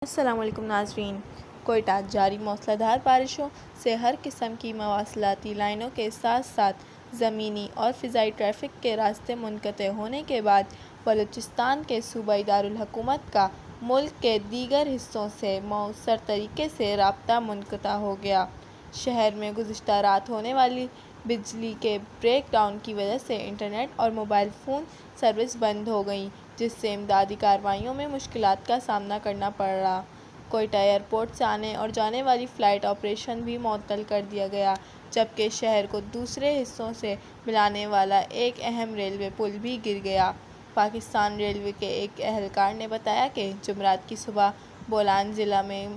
السلام علیکم ناظرین۔ کوئٹہ جاری موسلادھار بارشوں سے ہر قسم کی مواصلاتی لائنوں کے ساتھ ساتھ زمینی اور فضائی ٹریفک کے راستے منقطع ہونے کے بعد بلوچستان کے صوبائی دارالحکومت کا ملک کے دیگر حصوں سے مؤثر طریقے سے رابطہ منقطع ہو گیا۔ شہر میں گزشتہ رات ہونے والی بجلی کے بریک ڈاؤن کی وجہ سے انٹرنیٹ اور موبائل فون سروس بند ہو گئی، جس سے امدادی کارروائیوں میں مشکلات کا سامنا کرنا پڑا۔ کوئٹہ ایئرپورٹ سے آنے اور جانے والی فلائٹ آپریشن بھی معطل کر دیا گیا، جبکہ شہر کو دوسرے حصوں سے ملانے والا ایک اہم ریلوے پل بھی گر گیا۔ پاکستان ریلوے کے ایک اہلکار نے بتایا کہ جمعرات کی صبح بولان ضلع میں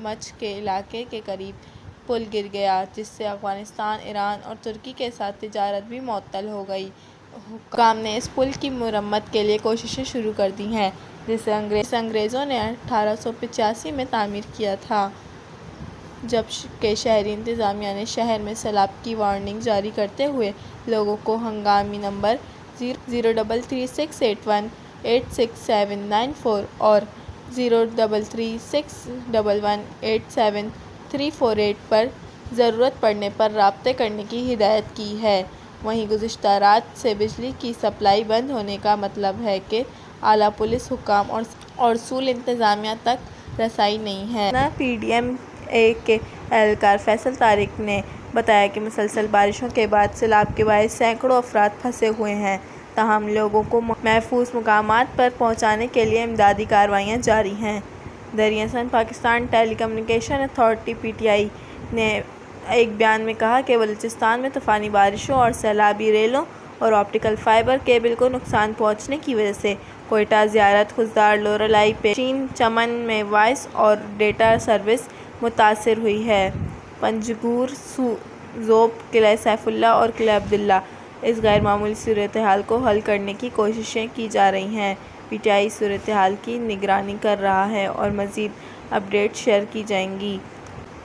مچھ کے علاقے کے قریب پل گر گیا، جس سے افغانستان، ایران اور ترکی کے ساتھ تجارت بھی معطل ہو گئی۔ حکام نے اس پل کی مرمت کے لیے کوششیں شروع کر دی ہیں، جسے انگریزوں نے 1885 میں تعمیر کیا تھا، جبکہ شہری انتظامیہ نے شہر میں سیلاب کی وارننگ جاری کرتے ہوئے لوگوں کو ہنگامی نمبر 0336818679 اور 0336118738 پر ضرورت پڑنے پر رابطے کرنے کی ہدایت کی ہے۔ وہیں گزشتہ رات سے بجلی کی سپلائی بند ہونے کا مطلب ہے کہ اعلیٰ پولیس حکام اور سول انتظامیہ تک رسائی نہیں ہے۔ پی ڈی ایم اے کے اہلکار فیصل طارق نے بتایا کہ مسلسل بارشوں کے بعد سیلاب کے باعث سینکڑوں افراد پھنسے ہوئے ہیں، تاہم لوگوں کو محفوظ مقامات پر پہنچانے کے لیے امدادی کارروائیاں جاری ہیں۔ دراصل Pakistan telecommunication authority P T I نے ایک بیان میں کہا کہ بلوچستان میں طوفانی بارشوں اور سیلابی ریلوں اور آپٹیکل فائبر کیبل کو نقصان پہنچنے کی وجہ سے کوئٹہ، زیارت، خضدار، لوریائی، پیشین، چمن میں وائس اور ڈیٹا سروس متاثر ہوئی ہے۔ پنجگور، ذوب، قلعہ سیف اللہ اور قلعہ عبداللہ اس غیر معمولی صورتحال کو حل کرنے کی کوششیں کی جا رہی ہیں۔ پی ٹی آئی صورتحال کی نگرانی کر رہا ہے اور مزید اپڈیٹس شیئر کی جائیں گی۔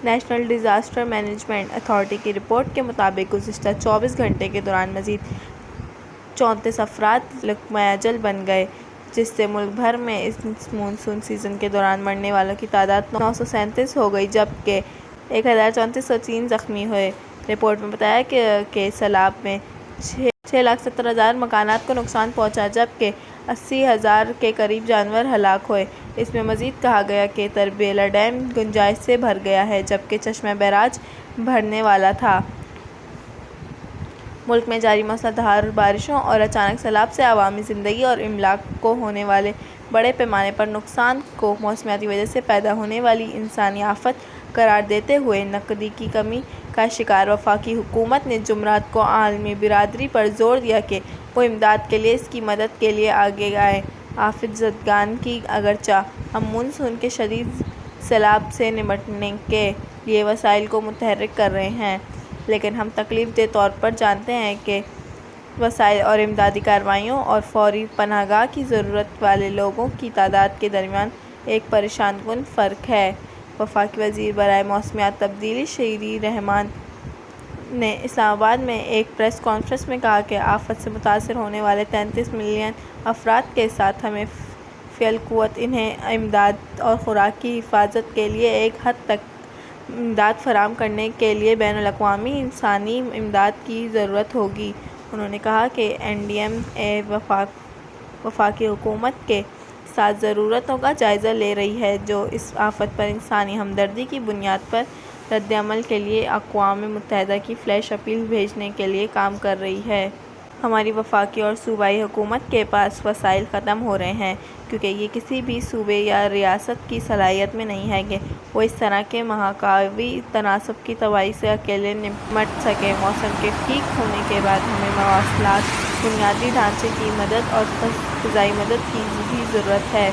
نیشنل ڈیزاسٹر مینجمنٹ اتھارٹی کی رپورٹ کے مطابق گزشتہ 24 گھنٹے کے دوران مزید 34 افراد لقمہ اجل بن گئے، جس سے ملک بھر میں اس مانسون سیزن کے دوران مرنے والوں کی تعداد 937 ہو گئی، جبکہ 1403 زخمی ہوئے۔ رپورٹ میں بتایا کہ سیلاب میں 6,70,000 مکانات کو نقصان پہنچا، جبکہ 80,000 کے قریب جانور ہلاک ہوئے۔ اس میں مزید کہا گیا کہ تربیلا ڈیم گنجائش سے بھر گیا ہے، جبکہ چشمہ بیراج بھرنے والا تھا۔ ملک میں جاری موسلادھار بارشوں اور اچانک سیلاب سے عوامی زندگی اور املاک کو ہونے والے بڑے پیمانے پر نقصان کو موسمیاتی وجہ سے پیدا ہونے والی انسانی آفت قرار دیتے ہوئے نقدی کی کمی کا شکار وفاقی حکومت نے جمعرات کو عالمی برادری پر زور دیا کہ وہ امداد کے لیے اس کی مدد کے لیے آگے آئے۔ آفت زدگان کی اگرچہ ہم مانسون کے شدید سیلاب سے نمٹنے کے لیے وسائل کو متحرک کر رہے ہیں، لیکن ہم تکلیف دہ طور پر جانتے ہیں کہ وسائل اور امدادی کارروائیوں اور فوری پناہ گاہ کی ضرورت والے لوگوں کی تعداد کے درمیان ایک پریشان کن فرق ہے۔ وفاقی وزیر برائے موسمیاتی تبدیلی شیری رحمان نے اسلام آباد میں ایک پریس کانفرنس میں کہا کہ آفت سے متاثر ہونے والے 33 ملین افراد کے ساتھ ہمیں فی القوت انہیں امداد اور خوراک کی حفاظت کے لیے ایک حد تک امداد فراہم کرنے کے لیے بین الاقوامی انسانی امداد کی ضرورت ہوگی۔ انہوں نے کہا کہ این ڈی ایم اے وفاقی حکومت کے ساتھ ضرورتوں کا جائزہ لے رہی ہے، جو اس آفت پر انسانی ہمدردی کی بنیاد پر رد عمل کے لیے اقوام متحدہ کی فلیش اپیل بھیجنے کے لیے کام کر رہی ہے۔ ہماری وفاقی اور صوبائی حکومت کے پاس وسائل ختم ہو رہے ہیں، کیونکہ یہ کسی بھی صوبے یا ریاست کی صلاحیت میں نہیں ہے کہ وہ اس طرح کے مہاکاوی تناسب کی تباہی سے اکیلے نمٹ سکے۔ موسم کے ٹھیک ہونے کے بعد ہمیں مواصلات، بنیادی ڈھانچے کی مدد اور فضائی مدد کی بھی ضرورت ہے۔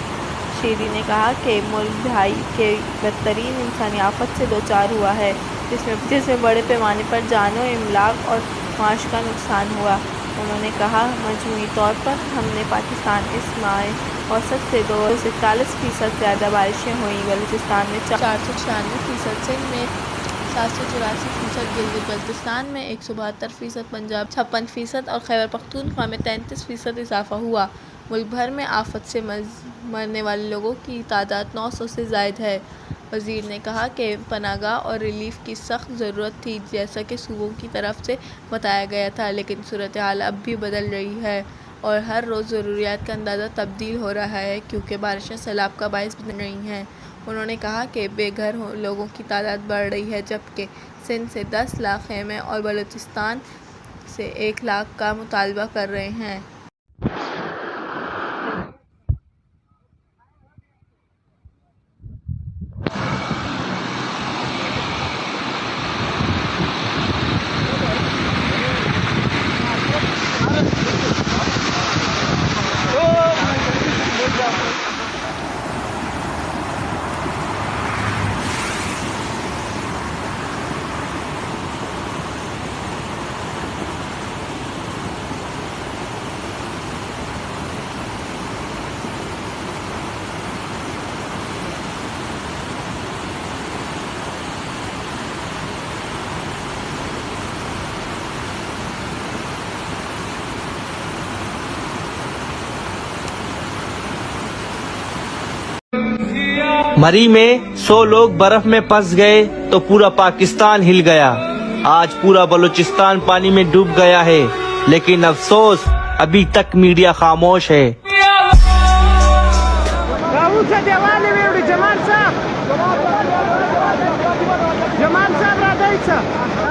شیری نے کہا کہ ملک دہائی کی بدترین انسانی آفت سے دوچار ہوا ہے، جس میں بڑے پیمانے پر جان و املاک اور معاش کا نقصان ہوا۔ انہوں نے کہا مجموعی طور پر ہم نے پاکستان اس ماہ اوسط سے 241% زیادہ بارشیں ہوئیں، بلوچستان میں 496%، سندھ میں 784%، گلگت بلتستان میں 172%، پنجاب 56% اور خیبر پختونخوا میں 33% اضافہ ہوا۔ ملک بھر میں آفت سے مرنے والے لوگوں کی تعداد 900 سے زائد ہے۔ وزیر نے کہا کہ پناہ گاہ اور ریلیف کی سخت ضرورت تھی جیسا کہ صوبوں کی طرف سے بتایا گیا تھا، لیکن صورتحال اب بھی بدل رہی ہے اور ہر روز ضروریات کا اندازہ تبدیل ہو رہا ہے کیونکہ بارشیں سیلاب کا باعث بن رہی ہیں۔ انہوں نے کہا کہ بے گھر لوگوں کی تعداد بڑھ رہی ہے جبکہ سندھ سے 10 لاکھ خیمے اور بلوچستان سے 1 لاکھ کا مطالبہ کر رہے ہیں۔ مری میں 100 لوگ برف میں پھنس گئے تو پورا پاکستان ہل گیا۔ آج پورا بلوچستان پانی میں ڈوب گیا ہے، لیکن افسوس ابھی تک میڈیا خاموش ہے۔ جمال صاحب